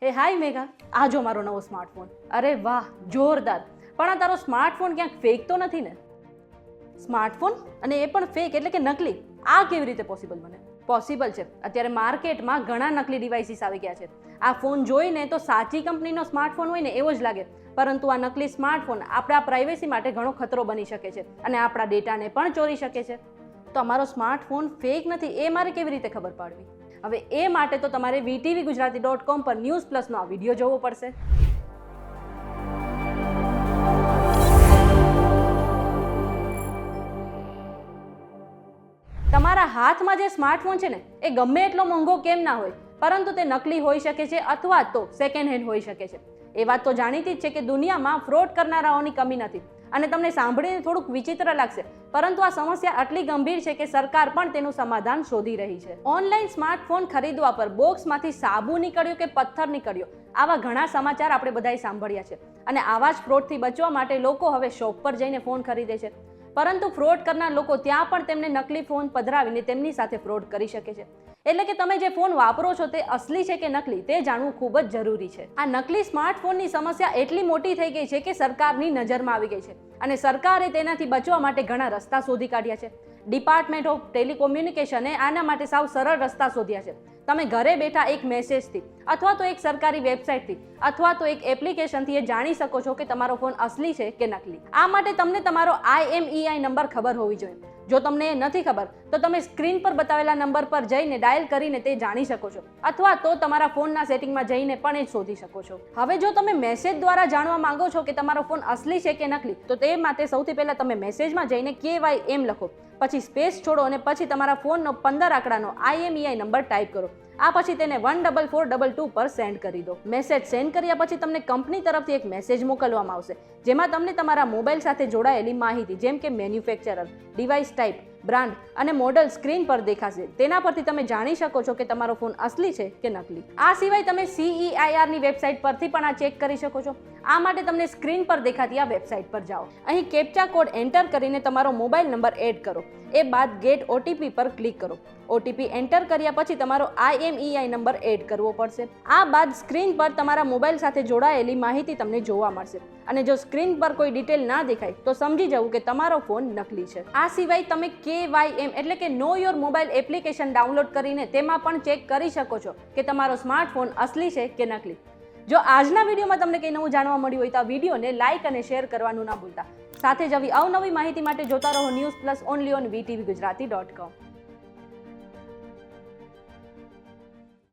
હે હાય મેઘા, આ જો મારો નવો સ્માર્ટફોન. અરે વાહ, જોરદાર. પણ આ તારો સ્માર્ટફોન ક્યાંક ફેક તો નથી ને? સ્માર્ટફોન અને એ પણ ફેક એટલે કે નકલી. આ કેવી રીતે પોસિબલ બને? પોસિબલ છે. અત્યારે માર્કેટમાં ઘણા નકલી ડિવાઇસીસ આવી ગયા છે. આ ફોન જોઈને તો સાચી કંપનીનો સ્માર્ટફોન હોય ને એવો જ લાગે, પરંતુ આ નકલી સ્માર્ટફોન આપણા પ્રાઇવેસી માટે ઘણો ખતરો બની શકે છે અને આપણા ડેટાને પણ ચોરી શકે છે. તો અમારો સ્માર્ટફોન ફેક નથી એ મારે કેવી રીતે ખબર પાડવી? હવે એ માટે તો તમારે vtvgujarati.com પર ન્યૂઝ પ્લસનો આ વિડીયો જોવો પડશે. તમારા હાથમાં જે સ્માર્ટફોન છે ને એ ગમે એટલો મોંઘો કેમ ના હોય, પરંતુ તે નકલી હોઈ શકે છે અથવા તો સેકન્ડ હેન્ડ હોઈ શકે છે. એ વાત તો જાણીતી જ છે કે દુનિયામાં ફ્રોડ કરનારાઓની કમી નથી. અને તમને સાંભળીને થોડુંક વિચિત્ર લાગશે, પરંતુ આ સમસ્યા આટલી ગંભીર છે કે સરકાર પણ તેનું સમાધાન શોધી રહી છે. ઓનલાઈન સ્માર્ટફોન ખરીદવા પર બોક્સમાંથી સાબુ નીકળ્યો કે પથ્થર નીકળ્યો, આવા ઘણા સમાચાર આપણે બધાએ સાંભળ્યા છે. અને આવા જ ફ્રોડથી બચવા માટે લોકો હવે શોપ પર જઈને ફોન ખરીદે છે. પરંતુ ફ્રોડ કરનાર લોકો ત્યાં પણ તેમને નકલી ફોન પધરાવીને તેમની સાથે ફ્રોડ કરી શકે છે. એટલે કે તમે જે ફોન વાપરો છો તે અસલી છે કે નકલી તે જાણવું ખૂબ જ જરૂરી છે. આ નકલી સ્માર્ટફોનની સમસ્યા એટલી મોટી થઈ ગઈ છે કે સરકારની નજરમાં આવી ગઈ છે અને સરકારે તેનાથી બચવા માટે ઘણા રસ્તા શોધી કાઢ્યા છે. ડિપાર્ટમેન્ટ ઓફ ટેલિકોમ્યુનિકેશને આના માટે સાવ સરળ રસ્તા શોધ્યા છે. તમે ઘરે બેઠા એક મેસેજથી અથવા તો એક સરકારી વેબસાઇટથી અથવા તો એક એપ્લિકેશનથી એ જાણી શકો છો કે તમારો ફોન અસલી છે કે નકલી. આ માટે તમને તમારો IMEI નંબર ખબર હોવી જોઈએ. જો તમને એ નથી ખબર તો તમે સ્ક્રીન પર બતાવેલા નંબર પર જઈને ડાયલ કરીને તે જાણી શકો છો, અથવા તો તમારા ફોનના સેટિંગમાં જઈને પણ એ શોધી શકો છો. હવે જો તમે મેસેજ દ્વારા જાણવા માંગો છો કે તમારો ફોન અસલી છે કે નકલી, તો તે માટે સૌથી પહેલા તમે મેસેજમાં જઈને KYM લખો, પછી સ્પેસ છોડો અને પછી તમારા ફોનનો 15 આંકડાનો IMEI નંબર ટાઈપ કરો. આ પછી તેને 14422 પર સેન્ડ કરી દો. મેસેજ સેન્ડ કર્યા પછી તમને કંપની તરફથી એક મેસેજ મોકલવામાં આવશે, જેમાં તમને તમારા મોબાઈલ સાથે જોડાયેલી માહિતી જેમ કે મેન્યુફેક્ચરર, ડિવાઇસ ટાઈપ, બ્રાન્ડ અને મોડલ સ્ક્રીન પર દેખાશે. તેના પરથી તમે જાણી શકો છો કે તમારો ફોન અસલી છે કે નકલી. આ સિવાય તમે CEIR ની વેબસાઇટ પરથી પણ આ ચેક કરી શકો છો. આ માટે તમને સ્ક્રીન પર દેખાતી આ વેબસાઇટ પર જાઓ. અહીં કેપ્ચા કોડ એન્ટર કરીને તમારો મોબાઈલ નંબર એડ કરો. એ બાદ ગેટ OTP પર ક્લિક કરો. OTP એન્ટર કર્યા પછી તમારો IMEI નંબર એડ કરવો પડશે. આ બાદ સ્ક્રીન પર તમારા મોબાઈલ સાથે જોડાયેલી માહિતી તમને જોવા મળશે અને જો સ્ક્રીન પર કોઈ ડિટેલ ના દેખાય તો સમજી જવું કે તમારો ફોન નકલી છે. આ સિવાય તમે KYM એટલે કે know your mobile application download કરીને તેમાં પણ ચેક કરી શકો છો કે તમારો સ્માર્ટફોન અસલી છે કે નકલી. જો આજના વિડીયોમાં તમને કંઈ નવું જાણવા મળ્યું હોય તો આ વિડીયોને લાઇક અને શેર કરવાનું ના ભૂલતા. સાથે જ આવી અવનવી માહિતી માટે જોતા રહો news plus only on vtvgujarati.com.